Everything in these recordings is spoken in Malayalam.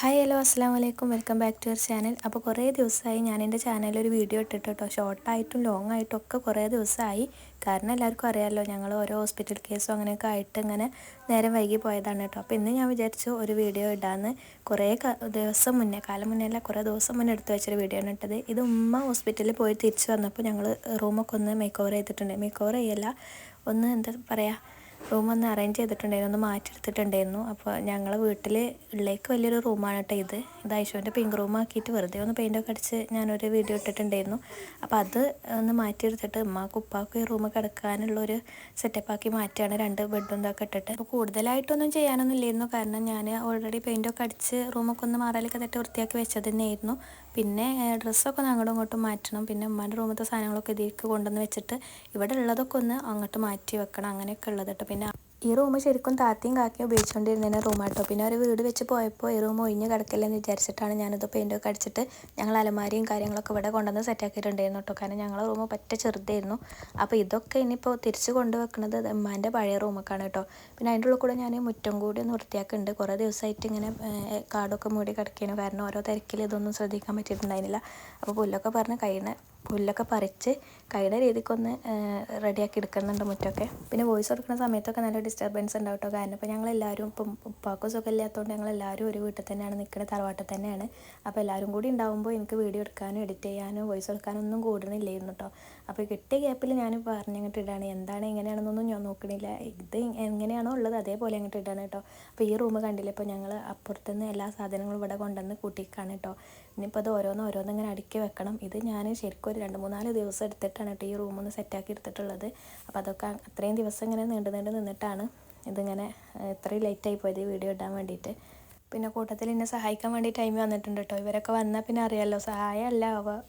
ഹായ് ഹലോ അസ്സാം വലൈക്കും welcome back to your channel. അപ്പോൾ കുറേ ദിവസമായി ഞാൻ എൻ്റെ ചാനലിൽ ഒരു വീഡിയോ ഇട്ടിട്ട് കേട്ടോ. ഷോർട്ടായിട്ടും ലോങ് ആയിട്ടും ഒക്കെ കുറേ ദിവസമായി. കാരണം എല്ലാവർക്കും അറിയാമല്ലോ, ഞങ്ങൾ ഓരോ ഹോസ്പിറ്റൽ കേസും അങ്ങനെയൊക്കെ ആയിട്ട് ഇങ്ങനെ നേരം വൈകി പോയതാണ് കേട്ടോ. അപ്പോൾ ഇന്ന് ഞാൻ വിചാരിച്ചു ഒരു വീഡിയോ ഇടാമെന്ന്. കുറേ ദിവസം മുന്നേ, കാലം മുന്നേ അല്ല, കുറേ ദിവസം മുന്നേ എടുത്ത് വെച്ചൊരു വീഡിയോ ആണ് ഇട്ടത്. ഇത് ഉമ്മ ഹോസ്പിറ്റലിൽ പോയി തിരിച്ച് വന്നപ്പോൾ ഞങ്ങൾ റൂമൊക്കെ ഒന്ന് മേക്ക് ഓവർ ചെയ്തിട്ടുണ്ട്. മേക്ക് ഓവർ ചെയ്യല്ല, ഒന്ന് എന്താ പറയുക, റൂമൊന്ന് അറേഞ്ച് ചെയ്തിട്ടുണ്ടായിരുന്നു, ഒന്ന് മാറ്റിയെടുത്തിട്ടുണ്ടായിരുന്നു. അപ്പോൾ ഞങ്ങളെ വീട്ടിൽ ഉള്ളിലേക്ക് വലിയൊരു റൂമാണ് കേട്ടോ ഇത് ഐശുവിൻ്റെ പിങ്ക് റൂം ആക്കിയിട്ട് വെറുതെ ഒന്ന് പെയിൻ്റൊക്കെ അടിച്ച് ഞാനൊരു വീഡിയോ ഇട്ടിട്ടുണ്ടായിരുന്നു. അപ്പോൾ അത് ഒന്ന് മാറ്റിയെടുത്തിട്ട് ഉമ്മാക്കും ഉപ്പാക്കും ഈ റൂം കിടക്കാനുള്ളൊരു സെറ്റപ്പാക്കി മാറ്റിയാണ്, 2 ബെഡും ഇതൊക്കെ ഇട്ടിട്ട്. അപ്പോൾ കൂടുതലായിട്ടൊന്നും ചെയ്യാനൊന്നും ഇല്ലായിരുന്നു, കാരണം ഞാൻ ഓൾറെഡി പെയിൻ്റൊക്കെ അടിച്ച് റൂമൊക്കെ ഒന്ന് മാറലൊക്കെ തെറ്റ് വൃത്തിയാക്കി വെച്ചത് തന്നെയായിരുന്നു. പിന്നെ ഡ്രസ്സൊക്കെ ഒന്ന് അങ്ങോട്ടും ഇങ്ങോട്ടും മാറ്റണം. പിന്നെ ഉമ്മാൻ്റെ റൂമത്തെ സാധനങ്ങളൊക്കെ ഇതിലേക്ക് കൊണ്ടുവന്ന് വെച്ചിട്ട് ഇവിടെ ഉള്ളതൊക്കെ ഒന്ന് അങ്ങോട്ട് മാറ്റി വെക്കണം, അങ്ങനെയൊക്കെ ഉള്ളത് കേട്ടോ. പിന്നെ ഈ റൂം ശരിക്കും താത്തയും കാക്കയും ഉപയോഗിച്ചുകൊണ്ടിരുന്നതിന് റൂമാട്ടോ. പിന്നെ ഒരു വീട് വെച്ച് പോയപ്പോൾ ഈ റൂം ഒഴിഞ്ഞ് കിടക്കില്ലെന്ന് വിചാരിച്ചിട്ടാണ് ഞാനിത് പെയിൻ്റൊക്കെ അടിച്ചിട്ട് ഞങ്ങൾ അലമാരിയും കാര്യങ്ങളൊക്കെ ഇവിടെ കൊണ്ടുവന്ന് സെറ്റാക്കിയിട്ടുണ്ടായിരുന്നു കേട്ടോ. കാരണം ഞങ്ങളെ റൂം പറ്റ ചെറുതായിരുന്നു. അപ്പോൾ ഇതൊക്കെ ഇനിയിപ്പോൾ തിരിച്ച് കൊണ്ടുവെക്കുന്നത് ഉമ്മാൻ്റെ പഴയ റൂമൊക്കെയാണ് കേട്ടോ. പിന്നെ അതിൻ്റെ ഉള്ളിൽ കൂടെ ഞാൻ മുറ്റം കൂടി ഒന്ന് വൃത്തിയാക്കുന്നുണ്ട്. കുറേ ദിവസമായിട്ട് ഇങ്ങനെ കാടൊക്കെ മൂടി കിടക്കുകയാണ്, കാരണം ഓരോ തിരക്കിൽ ഇതൊന്നും ശ്രദ്ധിക്കാൻ പറ്റിയിട്ടുണ്ടായിരുന്നില്ല. അപ്പോൾ പുല്ലൊക്കെ പറിച്ച് കഴിയുന്ന രീതിക്കൊന്ന് റെഡിയാക്കി എടുക്കുന്നുണ്ട് മുറ്റമൊക്കെ. പിന്നെ വോയിസ് കൊടുക്കുന്ന സമയത്തൊക്കെ നല്ല ഡിസ്റ്റർബൻസ് ഉണ്ടാവും കേട്ടോ. കാരണം ഇപ്പോൾ ഞങ്ങളെല്ലാവരും ഇപ്പം ഉപ്പാക്കും സുഖമില്ലാത്തതുകൊണ്ട് ഞങ്ങളെല്ലാവരും ഒരു വീട്ടിൽ തന്നെയാണ് നിൽക്കുന്നത്, തറവാട്ടിൽ തന്നെയാണ്. അപ്പോൾ എല്ലാവരും കൂടി ഉണ്ടാകുമ്പോൾ എനിക്ക് വീഡിയോ എടുക്കാനും എഡിറ്റ് ചെയ്യാനും വോയിസ് കൊടുക്കാനും ഒന്നും കൂടുന്നില്ലായിരുന്നു കേട്ടോ. അപ്പോൾ കിട്ടിയ ഗ്യാപ്പിൽ ഞാൻ പറഞ്ഞങ്ങോട്ട് ഇടാണ്, എന്താണ് എങ്ങനെയാണെന്നൊന്നും ഞാൻ നോക്കണില്ല, ഇത് എങ്ങനെയാണോ ഉള്ളത് അതേപോലെ അങ്ങോട്ട് ഇടാണ് കേട്ടോ. അപ്പോൾ ഈ റൂം കണ്ടില്ല, ഇപ്പോൾ ഞങ്ങൾ അപ്പുറത്തുനിന്ന് എല്ലാ സാധനങ്ങളും ഇവിടെ കൊണ്ടുവന്ന് കൂട്ടിക്കാണ് കേട്ടോ. ഇനിയിപ്പോൾ അത് ഓരോന്ന് ഇങ്ങനെ അടുക്കി വെക്കണം. ഇത് ഞാൻ ശരിക്കും ഒരു 2-3-4 ദിവസം എടുത്തിട്ടാണ് കേട്ടോ ഈ റൂമൊന്ന് സെറ്റാക്കി എടുത്തിട്ടുള്ളത്. അപ്പോൾ അതൊക്കെ അത്രയും ദിവസം ഇങ്ങനെ നീണ്ട് നിന്നിട്ടാണ് ഇതിങ്ങനെ ഇത്രയും ലേറ്റായി പോയത് ഈ വീഡിയോ ഇടാൻ വേണ്ടിയിട്ട്. പിന്നെ കൂട്ടത്തിൽ എന്നെ സഹായിക്കാൻ വേണ്ടി ടൈം വന്നിട്ടുണ്ട് കേട്ടോ. ഇവരൊക്കെ വന്നാൽ പിന്നെ അറിയാമല്ലോ, സഹായമല്ല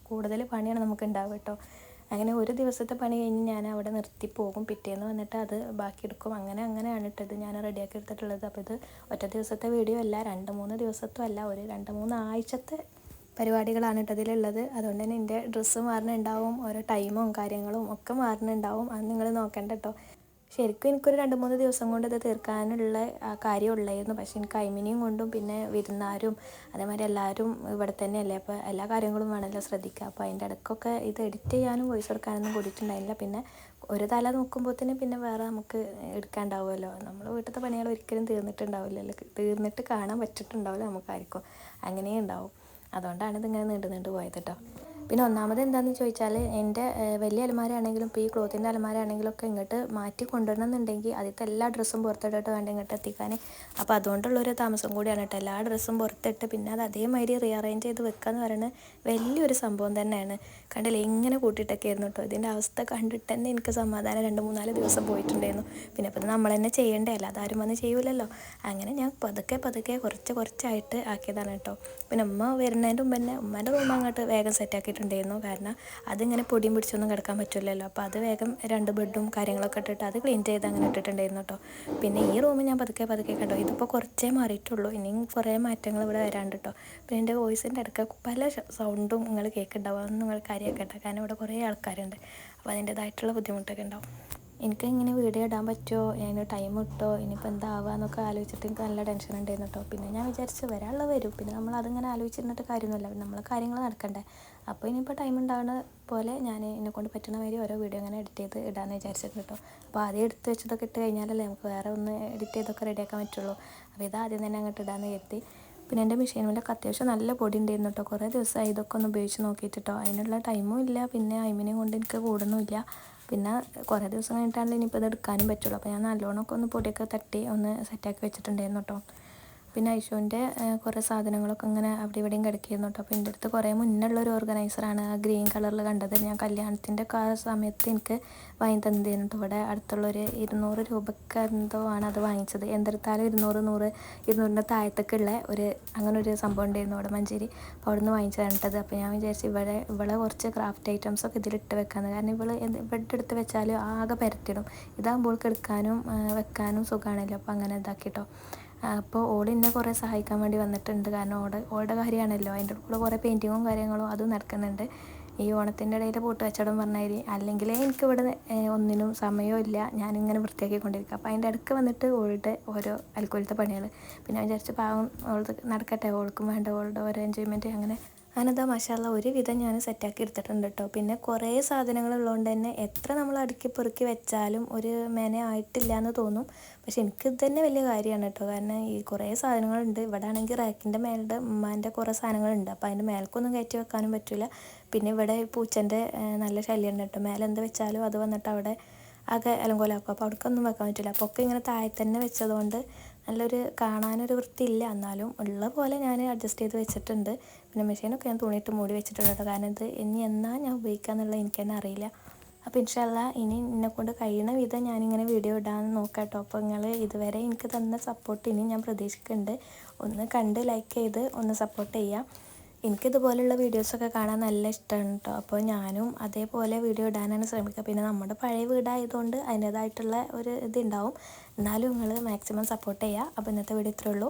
കൂടുതൽ പണിയാണ് നമുക്ക് ഉണ്ടാവുക കേട്ടോ. അങ്ങനെ ഒരു ദിവസത്തെ പണി കഴിഞ്ഞ് ഞാൻ അവിടെ നിർത്തി പോകും, പിറ്റേന്ന് വന്നിട്ട് അത് ബാക്കിയെടുക്കും. അങ്ങനെയാണ് ഇട്ടത് ഞാൻ റെഡിയാക്കി എടുത്തിട്ടുള്ളത്. അപ്പോൾ ഇത് ഒറ്റ ദിവസത്തെ വീഡിയോ അല്ല, 2-3 ദിവസത്തും അല്ല, ഒരു 2-3 ആഴ്ചത്തെ പരിപാടികളാണ് കേട്ടോ ഇതിലുള്ളത്. അതുകൊണ്ട് തന്നെ എൻ്റെ ഡ്രസ്സ് മാറുന്നുണ്ടാവും, ഓരോ ടൈമും കാര്യങ്ങളും ഒക്കെ മാറുന്നുണ്ടാവും. അത് നിങ്ങൾ നോക്കണ്ട കേട്ടോ. ശരിക്കും എനിക്കൊരു 2-3 ദിവസം കൊണ്ട് ഇത് തീർക്കാനുള്ള കാര്യമുള്ളായിരുന്നു. പക്ഷേ എനിക്ക് അയിമിനിയും കൊണ്ടും പിന്നെ വിരുന്നാരും അതേമാതിരി എല്ലാവരും ഇവിടെ തന്നെയല്ലേ, അപ്പോൾ എല്ലാ കാര്യങ്ങളും വേണമല്ലോ ശ്രദ്ധിക്കുക. അപ്പോൾ അതിൻ്റെ ഇടയ്ക്കൊക്കെ ഇത് എഡിറ്റ് ചെയ്യാനും വോയിസ് കൊടുക്കാനൊന്നും കൂടിയിട്ടുണ്ടായില്ല. പിന്നെ ഒരു തല നോക്കുമ്പോഴത്തേനും പിന്നെ വേറെ നമുക്ക് എടുക്കാണ്ടാവുമല്ലോ. നമ്മൾ വീട്ടിലത്തെ പണികൾ ഒരിക്കലും തീർന്നിട്ടുണ്ടാവില്ലല്ലോ, തീർന്നിട്ട് കാണാൻ പറ്റിയിട്ടുണ്ടാവില്ല നമുക്കായിരിക്കും, അങ്ങനെ ഉണ്ടാവും. അതുകൊണ്ടാണ് ഇതിങ്ങനെ നീണ്ടു പോയത് കേട്ടോ. പിന്നെ ഒന്നാമത് എന്താണെന്ന് ചോദിച്ചാൽ, എൻ്റെ വലിയ അലമാരയാണെങ്കിലും ഇപ്പോൾ ഈ ക്ലോത്തിൻ്റെ അലമാരയാണെങ്കിലും ഒക്കെ ഇങ്ങോട്ട് മാറ്റി കൊണ്ടുവരണം എന്നുണ്ടെങ്കിൽ ആദ്യത്തെ എല്ലാ ഡ്രസ്സും പുറത്തിട്ടിട്ട് വേണ്ട ഇങ്ങോട്ട് എത്തിക്കാൻ. അപ്പോൾ അതുകൊണ്ടുള്ളൊരു താമസം കൂടിയാണ് കേട്ടോ. എല്ലാ ഡ്രസ്സും പുറത്തിട്ട് പിന്നെ അത് അതേമാതിരി റീഅറേഞ്ച് ചെയ്ത് വെക്കുക എന്ന് പറയുന്നത് വലിയൊരു സംഭവം തന്നെയാണ്. കണ്ടില്ലേ, ഇങ്ങനെ കൂട്ടിയിട്ടൊക്കെ ആയിരുന്നു കേട്ടോ. ഇതിൻ്റെ അവസ്ഥ കണ്ടിട്ട് തന്നെ എനിക്ക് സമാധാനം 2-3-4 ദിവസം പോയിട്ടുണ്ടായിരുന്നു. പിന്നെ അപ്പോൾ നമ്മൾ തന്നെ ചെയ്യേണ്ടേ, അല്ല അതാരും വന്ന് ചെയ്യൂലല്ലോ. അങ്ങനെ ഞാൻ പതുക്കെ കുറച്ചായിട്ട് ആക്കിയതാണ് കേട്ടോ. പിന്നെ ഉമ്മ വരുന്നതിൻ്റെ മുമ്പ് തന്നെ ഉമ്മേൻ്റെ റൂം അങ്ങോട്ട് വേഗം സെറ്റാക്കിയിട്ടുണ്ടായിരുന്നു, കാരണം അതിങ്ങനെ പൊടിയും പിടിച്ചൊന്നും കിടക്കാൻ പറ്റില്ലല്ലോ. അപ്പോൾ അത് വേഗം 2 ബെഡും കാര്യങ്ങളൊക്കെ ഇട്ടിട്ട് അത് ക്ലീൻ ചെയ്ത് അങ്ങനെ ഇട്ടിട്ടുണ്ടായിരുന്നു കേട്ടോ. പിന്നെ ഈ റൂം ഞാൻ പതുക്കെ കേട്ടോ, ഇതിപ്പോൾ കുറച്ചേ മാറിയിട്ടുള്ളൂ, ഇനിയും കുറേ മാറ്റങ്ങൾ ഇവിടെ വരാണ്ട് കേട്ടോ. പിന്നെ എൻ്റെ വോയിസിൻ്റെ ഇടയ്ക്ക് പല സൗണ്ടും നിങ്ങൾ കേൾക്കുന്നുണ്ടാവും, അതൊന്നും നിങ്ങൾ കാര്യമാക്കട്ടെ, കാരണം ഇവിടെ കുറേ ആൾക്കാരുണ്ട്. അപ്പോൾ അതിൻ്റേതായിട്ടുള്ള ബുദ്ധിമുട്ടൊക്കെ ഉണ്ടാവും. എനിക്ക് ഇങ്ങനെ വീഡിയോ ഇടാൻ പറ്റുമോ, അതിന് ടൈം കിട്ടുമോ, ഇനിയിപ്പോൾ എന്താവുക എന്നൊക്കെ ആലോചിച്ചിട്ട് എനിക്ക് നല്ല ടെൻഷൻ ഉണ്ടായിരുന്നു കേട്ടോ. പിന്നെ ഞാൻ വിചാരിച്ചു വരാനുള്ള വരും, പിന്നെ നമ്മൾ അതിങ്ങനെ ആലോചിച്ചിരുന്നിട്ട് കാര്യമൊന്നുമില്ല, നമ്മൾ കാര്യങ്ങൾ നടക്കണ്ടേ. അപ്പോൾ ഇനിയിപ്പോൾ ടൈം ഉണ്ടാകുന്ന പോലെ ഞാൻ എന്നെക്കൊണ്ട് പറ്റുന്ന മാതിരി ഓരോ വീഡിയോ അങ്ങനെ എഡിറ്റ് ചെയ്ത് ഇടാമെന്ന് വിചാരിച്ചിട്ട് കേട്ടോ. അപ്പോൾ ആദ്യം എടുത്ത് വെച്ചതൊക്കെ ഇട്ട് കഴിഞ്ഞാലല്ലേ നമുക്ക് വേറെ ഒന്ന് എഡിറ്റ് ചെയ്തൊക്കെ റെഡിയാക്കാൻ പറ്റുള്ളൂ. അപ്പോൾ ഇത് ആദ്യം തന്നെ അങ്ങോട്ട് ഇടാമെന്ന് കരുതി. പിന്നെ എൻ്റെ മെഷീനിലൊക്കെ അത്യാവശ്യം നല്ല പൊടി ഉണ്ടായിരുന്നു കേട്ടോ. കുറേ ദിവസമായി ഇതൊക്കെ ഒന്ന് ഉപയോഗിച്ച് നോക്കിയിട്ടോ, അതിനുള്ള ടൈമും ഇല്ല, പിന്നെ അയിമിനെയും കൊണ്ട് എനിക്ക് കൂടുന്നുമില്ല. പിന്നെ കുറേ ദിവസം കഴിഞ്ഞിട്ടാണല്ലോ ഇനിയിപ്പോൾ ഇത് എടുക്കാനും പറ്റുള്ളൂ. അപ്പോൾ ഞാൻ നല്ലോണമൊക്കെ ഒന്ന് പൊടിയൊക്കെ തട്ടി ഒന്ന് സെറ്റാക്കി വെച്ചിട്ടുണ്ടായിരുന്നു കേട്ടോ. പിന്നെ ഐഷുവിൻ്റെ കുറേ സാധനങ്ങളൊക്കെ ഇങ്ങനെ അവിടെ ഇവിടെയും കിടക്കിയിരുന്നു കേട്ടോ. അപ്പോൾ എൻ്റെ അടുത്ത് കുറേ മുന്നുള്ളൊരു ഓർഗനൈസറാണ് ആ ഗ്രീൻ കളറിൽ കണ്ടത്. ഞാൻ കല്യാണത്തിൻ്റെ ഒക്കെ ആ സമയത്ത് എനിക്ക് വാങ്ങി തന്നതായിരുന്നു കേട്ടോ. ഇവിടെ അടുത്തുള്ളൊരു 200 രൂപയ്ക്ക് എന്തോ ആണ് അത് വാങ്ങിച്ചത്. എന്തെടുത്താലും 200 താഴത്തേക്കുള്ള അങ്ങനെ ഒരു സംഭവം ഉണ്ടായിരുന്നു അവിടെ മഞ്ചേരി. അപ്പോൾ അവിടെ നിന്ന് വാങ്ങിച്ചതാണ് കേട്ടത്. അപ്പോൾ ഞാൻ വിചാരിച്ചു ഇവിടെ കുറച്ച് ക്രാഫ്റ്റ് ഐറ്റംസൊക്കെ ഇതിലിട്ട് വെക്കാമെന്ന്, കാരണം ഇവിടെ എടുത്ത് വെച്ചാൽ ആകെ പരത്തിടും. ഇതാകുമ്പോൾ എടുക്കാനും വെക്കാനും സുഖമാണല്ലോ. അപ്പോൾ അങ്ങനെ ഇതാക്കിട്ടോ. അപ്പോൾ ഓൾ എന്നെ കുറേ സഹായിക്കാൻ വേണ്ടി വന്നിട്ടുണ്ട്, കാരണം ഓളുടെ കാര്യമാണല്ലോ. അതിൻ്റെ കൂടെ കുറേ പെയിൻറ്റിങ്ങും കാര്യങ്ങളും അതും നടക്കുന്നുണ്ട്. ഈ ഓണത്തിൻ്റെ ഇടയിൽ പൂട്ട് കച്ചവടം പറഞ്ഞാൽ അല്ലെങ്കിലേ എനിക്കിവിടെ ഒന്നിനും സമയമില്ല, ഞാനിങ്ങനെ വൃത്തിയാക്കിക്കൊണ്ടിരിക്കുക. അപ്പോൾ അതിൻ്റെ ഇടയ്ക്ക് വന്നിട്ട് ഓളുടെ ഓരോ അൽക്കുലത്തെ പണികൾ. പിന്നെ വിചാരിച്ച് പാവം ഓൾക്ക് നടക്കട്ടെ, ഓൾക്കും വേണ്ട ഓളുടെ ഓരോ എൻജോയ്മെൻറ്റ് അങ്ങനെന്താ മാഷാഅല്ലാ ഒരുവിധം ഞാൻ സെറ്റാക്കി എടുത്തിട്ടുണ്ട് കേട്ടോ. പിന്നെ കുറേ സാധനങ്ങൾ ഉള്ളതുകൊണ്ട് തന്നെ എത്ര നമ്മൾ അടുക്കി പെറുക്കി വെച്ചാലും ഒരു മെന ആയിട്ടില്ല എന്ന് തോന്നും. പക്ഷെ എനിക്കിത് തന്നെ വലിയ കാര്യമാണ് കേട്ടോ. കാരണം ഈ കുറേ സാധനങ്ങളുണ്ട്. ഇവിടെ ആണെങ്കിൽ റാക്കിൻ്റെ മേളുടെ ഉമ്മാൻ്റെ കുറേ സാധനങ്ങളുണ്ട്. അപ്പോൾ അതിൻ്റെ മേൽക്കൊന്നും കയറ്റി വെക്കാനും പറ്റില്ല. പിന്നെ ഇവിടെ പൂച്ചൻ്റെ നല്ല ശല്യമുണ്ട് കേട്ടോ. മേലെ എന്ത് വെച്ചാലും അത് വന്നിട്ട് അവിടെ ആകെ അലങ്കോലാക്കും. അപ്പോൾ അവിടേക്കൊന്നും വെക്കാൻ പറ്റില്ല. അപ്പോൾ ഒക്കെ ഇങ്ങനെ താഴെ തന്നെ വെച്ചതുകൊണ്ട് നല്ലൊരു കാണാനൊരു വൃത്തിയില്ല, എന്നാലും ഉള്ള പോലെ ഞാൻ അഡ്ജസ്റ്റ് ചെയ്ത് വെച്ചിട്ടുണ്ട്. പിന്നെ മെഷീനൊക്കെ ഞാൻ തുണിയിട്ട് മൂടി വെച്ചിട്ടുണ്ട് കേട്ടോ. കാരണം ഇത് ഇനി എന്നാ ഞാൻ ഉപയോഗിക്കുക എന്നുള്ളത് എനിക്ക് തന്നെ അറിയില്ല. അപ്പോൾ ഇൻഷാ അല്ലാ ഇനി എന്നെക്കൊണ്ട് കഴിയണ വിധം ഞാനിങ്ങനെ വീഡിയോ ഇടാമെന്ന് നോക്കാം കേട്ടോ. അപ്പോൾ നിങ്ങൾ ഇതുവരെ എനിക്ക് തന്ന സപ്പോർട്ട് ഇനി ഞാൻ പ്രതീക്ഷിക്കുന്നുണ്ട്. ഒന്ന് കണ്ട് ലൈക്ക് ചെയ്ത് ഒന്ന് സപ്പോർട്ട് ചെയ്യാം. എനിക്കിതുപോലുള്ള വീഡിയോസൊക്കെ കാണാൻ നല്ല ഇഷ്ടമാണ് കേട്ടോ. അപ്പോൾ ഞാനും അതേപോലെ വീഡിയോ ഇടാനാണ് ശ്രമിക്കുക. പിന്നെ നമ്മുടെ പഴയ വീടായതുകൊണ്ട് അതിൻ്റേതായിട്ടുള്ള ഒരു ഇതുണ്ടാവും. എന്നാലും നിങ്ങൾ മാക്സിമം സപ്പോർട്ട് ചെയ്യുക. അപ്പോൾ ഇന്നത്തെ വീഡിയോ ഇത്രയേ ഉള്ളൂ.